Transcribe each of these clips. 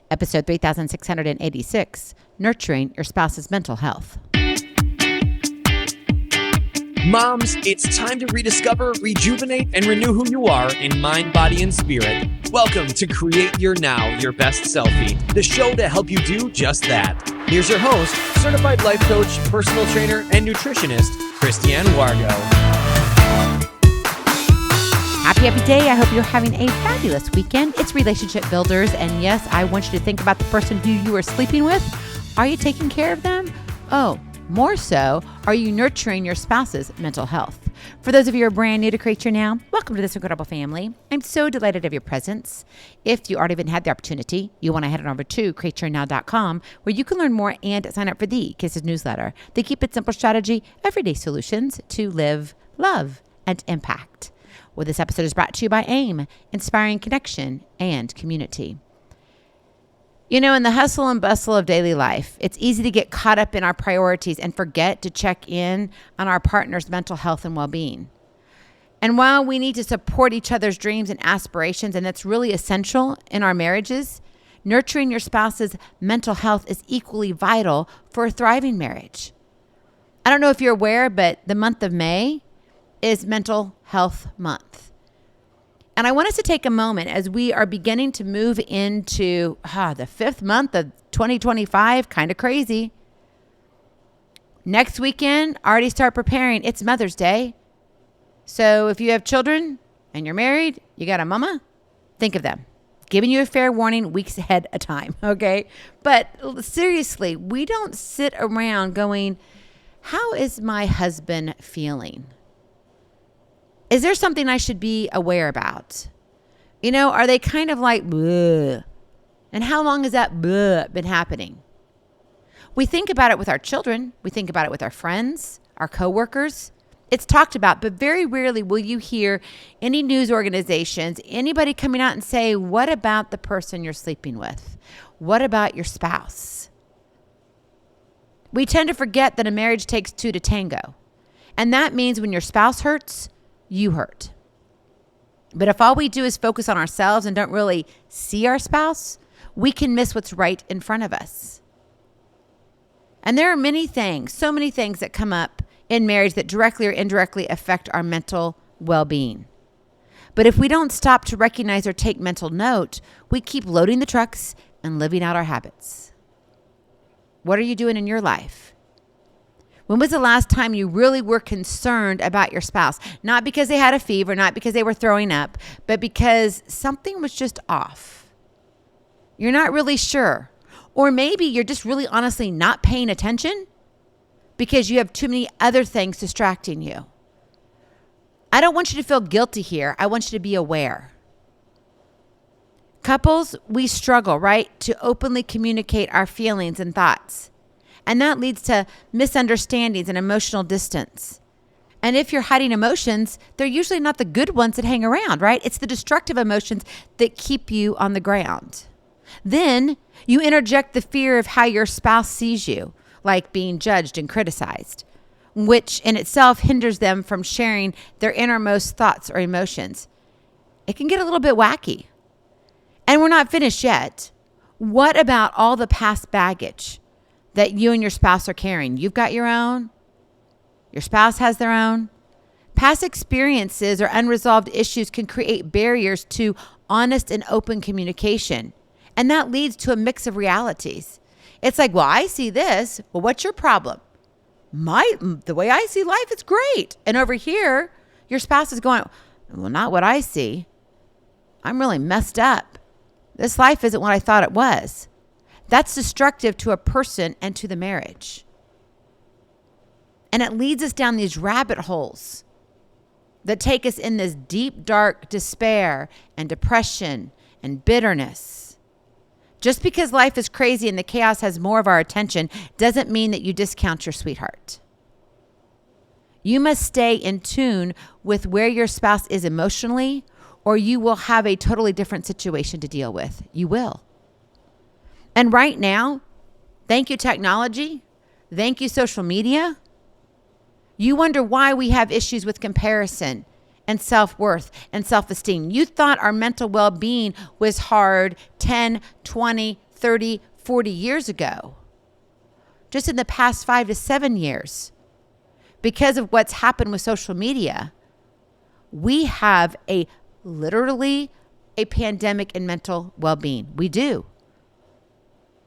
Episode 3686, Nurturing Your Spouse's Mental Health. Moms, it's time to rediscover, rejuvenate, and renew who you are in mind, body, and spirit. Welcome to Create Your Now, Your Best Selfie, the show to help you do just that. Here's your host, certified life coach, personal trainer, and nutritionist, Christiane Wargo. Happy day. I hope you're having a fabulous weekend. It's Relationship Builders, and yes, I want you to think about the person who you are sleeping with. Are you taking care of them? Oh, more so, are you nurturing your spouse's mental health? For those of you who are brand new to Create Your Now, welcome to this incredible family. I'm so delighted of your presence. If you already haven't had the opportunity, you want to head on over to createyournow.com, where you can learn more and sign up for the Kisses newsletter. They keep it simple strategy, everyday solutions to live, love, and impact. Well, this episode is brought to you by AIM, Inspiring Connection and Community. You know, in the hustle and bustle of daily life, it's easy to get caught up in our priorities and forget to check in on our partner's mental health and well-being. And while we need to support each other's dreams and aspirations, and that's really essential in our marriages, nurturing your spouse's mental health is equally vital for a thriving marriage. I don't know if you're aware, but the month of May is Mental Health Month. And I want us to take a moment as we are beginning to move into the fifth month of 2025, kind of crazy. Next weekend, already start preparing. It's Mother's Day. So if you have children and you're married, you got a mama, think of them. Giving you a fair warning weeks ahead of time, okay? But seriously, we don't sit around going, how is my husband feeling? Is there something I should be aware about? You know, are they kind of like, bleh? And how long has that bleh been happening? We think about it with our children. We think about it with our friends, our coworkers. It's talked about, but very rarely will you hear any news organizations, anybody coming out and say, what about the person you're sleeping with? What about your spouse? We tend to forget that a marriage takes two to tango. And that means when your spouse hurts, you hurt. But if all we do is focus on ourselves and don't really see our spouse, we can miss what's right in front of us. And there are many things, so many things that come up in marriage that directly or indirectly affect our mental well-being. But if we don't stop to recognize or take mental note, we keep loading the trucks and living out our habits. What are you doing in your life? When was the last time you really were concerned about your spouse? Not because they had a fever, not because they were throwing up, but because something was just off. You're not really sure. Or maybe you're just really honestly not paying attention because you have too many other things distracting you. I don't want you to feel guilty here. I want you to be aware. Couples, we struggle, right, to openly communicate our feelings and thoughts. And that leads to misunderstandings and emotional distance. And if you're hiding emotions, they're usually not the good ones that hang around, right? It's the destructive emotions that keep you on the ground. Then you interject the fear of how your spouse sees you, like being judged and criticized, which in itself hinders them from sharing their innermost thoughts or emotions. It can get a little bit wacky. And we're not finished yet. What about all the past baggage that you and your spouse are carrying? You've got your own. Your spouse has their own. Past experiences or unresolved issues can create barriers to honest and open communication. And that leads to a mix of realities. It's like, well, I see this. Well, what's your problem? The way I see life is great. And over here, your spouse is going, well, not what I see. I'm really messed up. This life isn't what I thought it was. That's destructive to a person and to the marriage. And it leads us down these rabbit holes that take us in this deep, dark despair and depression and bitterness. Just because life is crazy and the chaos has more of our attention doesn't mean that you discount your sweetheart. You must stay in tune with where your spouse is emotionally, or you will have a totally different situation to deal with. You will. And right now, thank you, technology. Thank you, social media. You wonder why we have issues with comparison and self-worth and self-esteem. You thought our mental well-being was hard 10, 20, 30, 40 years ago. Just in the past 5 to 7 years, because of what's happened with social media, we have literally a pandemic in mental well-being. We do.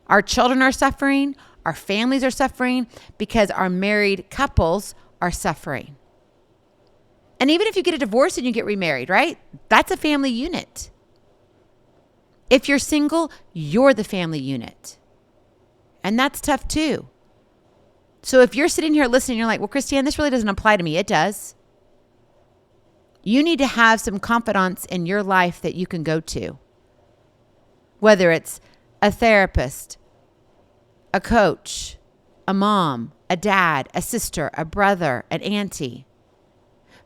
Our children are suffering. Our families are suffering because our married couples are suffering. And even if you get a divorce and you get remarried, right? That's a family unit. If you're single, you're the family unit. And that's tough too. So if you're sitting here listening, you're like, well, Christiane, this really doesn't apply to me. It does. You need to have some confidants in your life that you can go to. Whether it's a therapist, a coach, a mom, a dad, a sister, a brother, an auntie.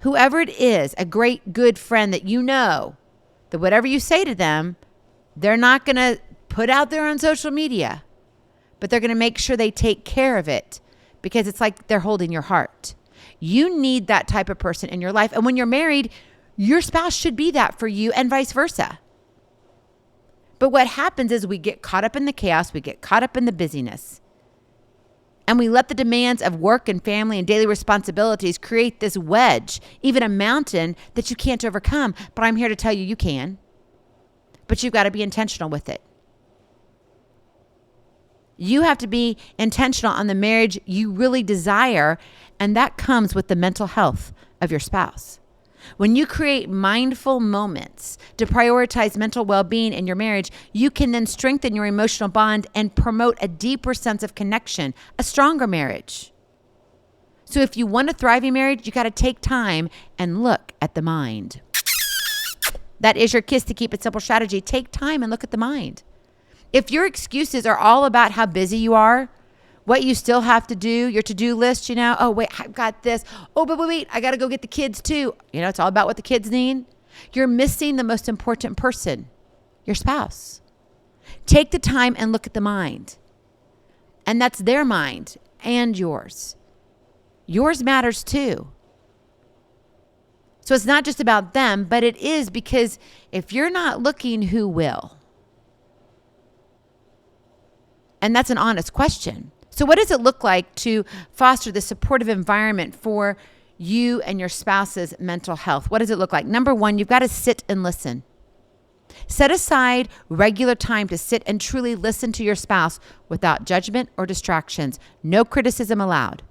Whoever it is, a great, good friend that you know that whatever you say to them, they're not going to put out there on social media, but they're going to make sure they take care of it because it's like they're holding your heart. You need that type of person in your life. And when you're married, your spouse should be that for you and vice versa. But what happens is we get caught up in the chaos, we get caught up in the busyness, and we let the demands of work and family and daily responsibilities create this wedge, even a mountain that you can't overcome. But I'm here to tell you, you can. But you've got to be intentional with it. You have to be intentional on the marriage you really desire, and that comes with the mental health of your spouse. When you create mindful moments to prioritize mental well-being in your marriage, you can then strengthen your emotional bond and promote a deeper sense of connection, a stronger marriage. So if you want a thriving marriage, you got to take time and look at the mind. That is your Kiss to Keep It Simple strategy. Take time and look at the mind. If your excuses are all about how busy you are, what you still have to do, your to-do list, oh, wait, I've got this. Oh, but wait, I got to go get the kids too. It's all about what the kids need. You're missing the most important person, your spouse. Take the time and look at the mind. And that's their mind and yours. Yours matters too. So it's not just about them, but it is because if you're not looking, who will? And that's an honest question. So what does it look like to foster the supportive environment for you and your spouse's mental health? What does it look like? Number one, you've got to sit and listen. Set aside regular time to sit and truly listen to your spouse without judgment or distractions. No criticism allowed.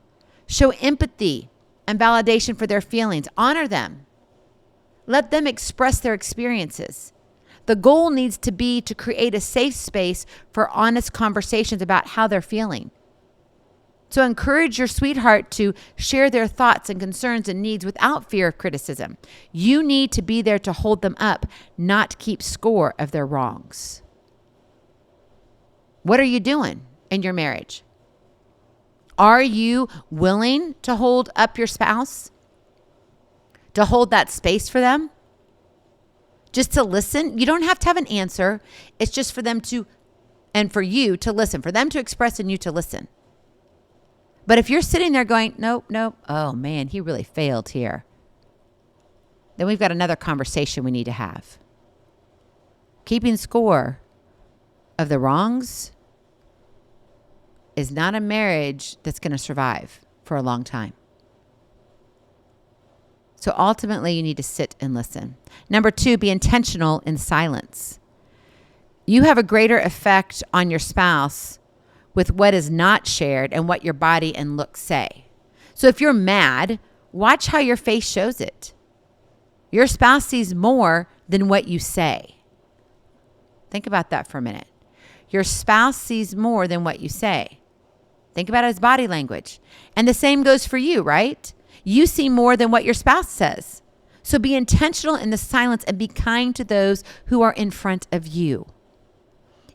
Show empathy and validation for their feelings. Honor them. Let them express their experiences. The goal needs to be to create a safe space for honest conversations about how they're feeling. So encourage your sweetheart to share their thoughts and concerns and needs without fear of criticism. You need to be there to hold them up, not keep score of their wrongs. What are you doing in your marriage? Are you willing to hold up your spouse? To hold that space for them? Just to listen? You don't have to have an answer. It's just for them to, and for you to listen, for them to express and you to listen. But if you're sitting there going, nope, oh man, he really failed here, then we've got another conversation we need to have. Keeping score of the wrongs is not a marriage that's going to survive for a long time. So ultimately, you need to sit and listen. Number two, be intentional in silence. You have a greater effect on your spouse with what is not shared and what your body and look say. So if you're mad, watch how your face shows it. Your spouse sees more than what you say. Think about that for a minute. Your spouse sees more than what you say. Think about his body language. And the same goes for you, right? You see more than what your spouse says. So be intentional in the silence and be kind to those who are in front of you.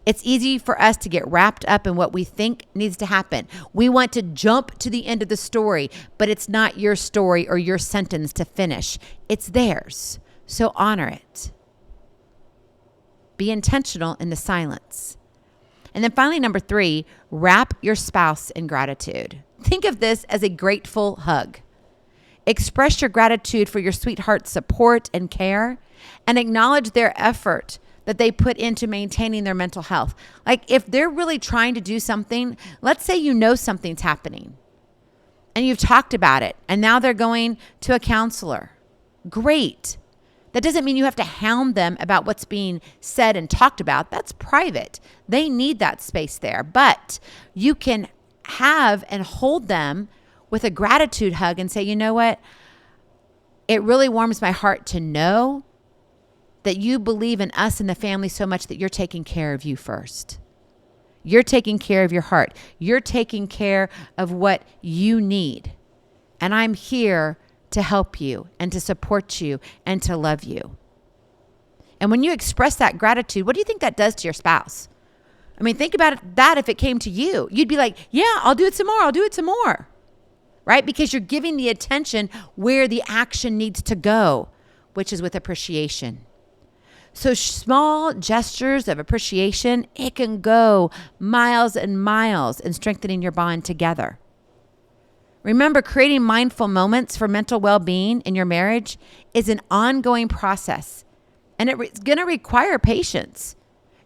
It's easy for us to get wrapped up in what we think needs to happen. We want to jump to the end of the story, but it's not your story or your sentence to finish. It's theirs. So honor it. Be intentional in the silence. And then finally, number three, wrap your spouse in gratitude. Think of this as a grateful hug. Express your gratitude for your sweetheart's support and care and acknowledge their effort that they put into maintaining their mental health. Like if they're really trying to do something, let's say you know something's happening and you've talked about it and now they're going to a counselor. Great. That doesn't mean you have to hound them about what's being said and talked about. That's private. They need that space there. But you can have and hold them with a gratitude hug and say, you know what? It really warms my heart to know that you believe in us and the family so much that you're taking care of you first. You're taking care of your heart. You're taking care of what you need. And I'm here to help you and to support you and to love you. And when you express that gratitude, what do you think that does to your spouse? I mean, think about that if it came to you. You'd be like, yeah, I'll do it some more. I'll do it some more. Right? Because you're giving the attention where the action needs to go, which is with appreciation. So small gestures of appreciation, it can go miles and miles in strengthening your bond together. Remember, creating mindful moments for mental well-being in your marriage is an ongoing process, and it's going to require patience.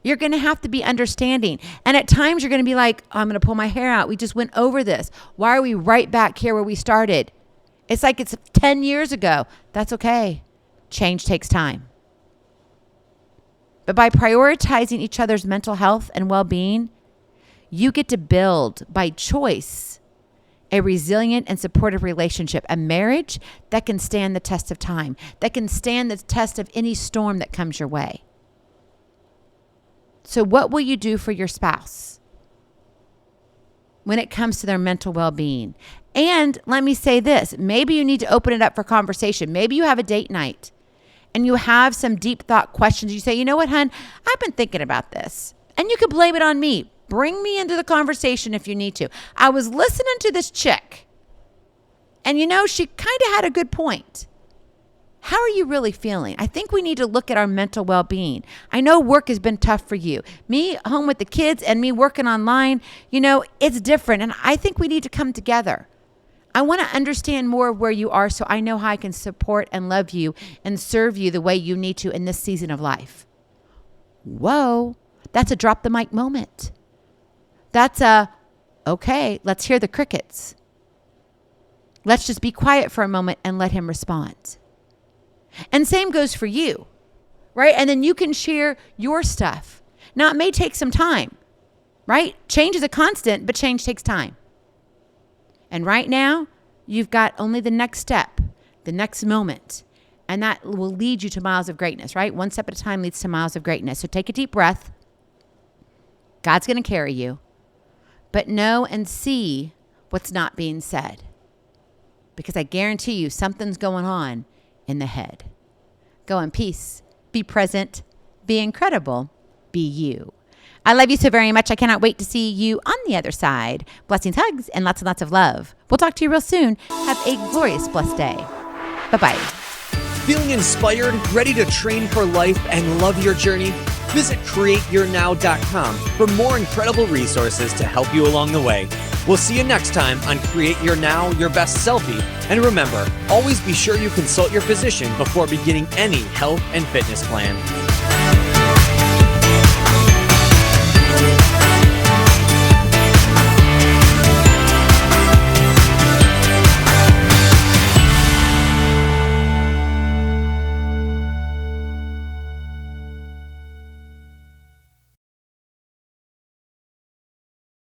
You're going to have to be understanding. And at times you're going to be like, oh, I'm going to pull my hair out. We just went over this. Why are we right back here where we started? It's like it's 10 years ago. That's okay. Change takes time. But by prioritizing each other's mental health and well-being, you get to build by choice a resilient and supportive relationship, a marriage that can stand the test of time, that can stand the test of any storm that comes your way. So what will you do for your spouse when it comes to their mental well-being? And let me say this, maybe you need to open it up for conversation. Maybe you have a date night and you have some deep thought questions. You say, you know what, hon, I've been thinking about this. And you can blame it on me. Bring me into the conversation if you need to. I was listening to this chick, and you know, she kind of had a good point. How are you really feeling? I think we need to look at our mental well-being. I know work has been tough for you. Me home with the kids and me working online, you know, it's different. And I think we need to come together. I want to understand more of where you are so I know how I can support and love you and serve you the way you need to in this season of life. Whoa, that's a drop the mic moment. That's okay, let's hear the crickets. Let's just be quiet for a moment and let him respond. And same goes for you, right? And then you can share your stuff. Now, it may take some time, right? Change is a constant, but change takes time. And right now, you've got only the next step, the next moment, and that will lead you to miles of greatness, right? One step at a time leads to miles of greatness. So take a deep breath. God's going to carry you, but know and see what's not being said, because I guarantee you something's going on in the head. Go in peace. Be present. Be incredible. Be you. I love you so very much. I cannot wait to see you on the other side. Blessings, hugs, and lots of love. We'll talk to you real soon. Have a glorious, blessed day. Bye-bye. Feeling inspired, ready to train for life and love your journey? Visit createyournow.com for more incredible resources to help you along the way. We'll see you next time on Create Your Now, Your Best Selfie. And remember, always be sure you consult your physician before beginning any health and fitness plan.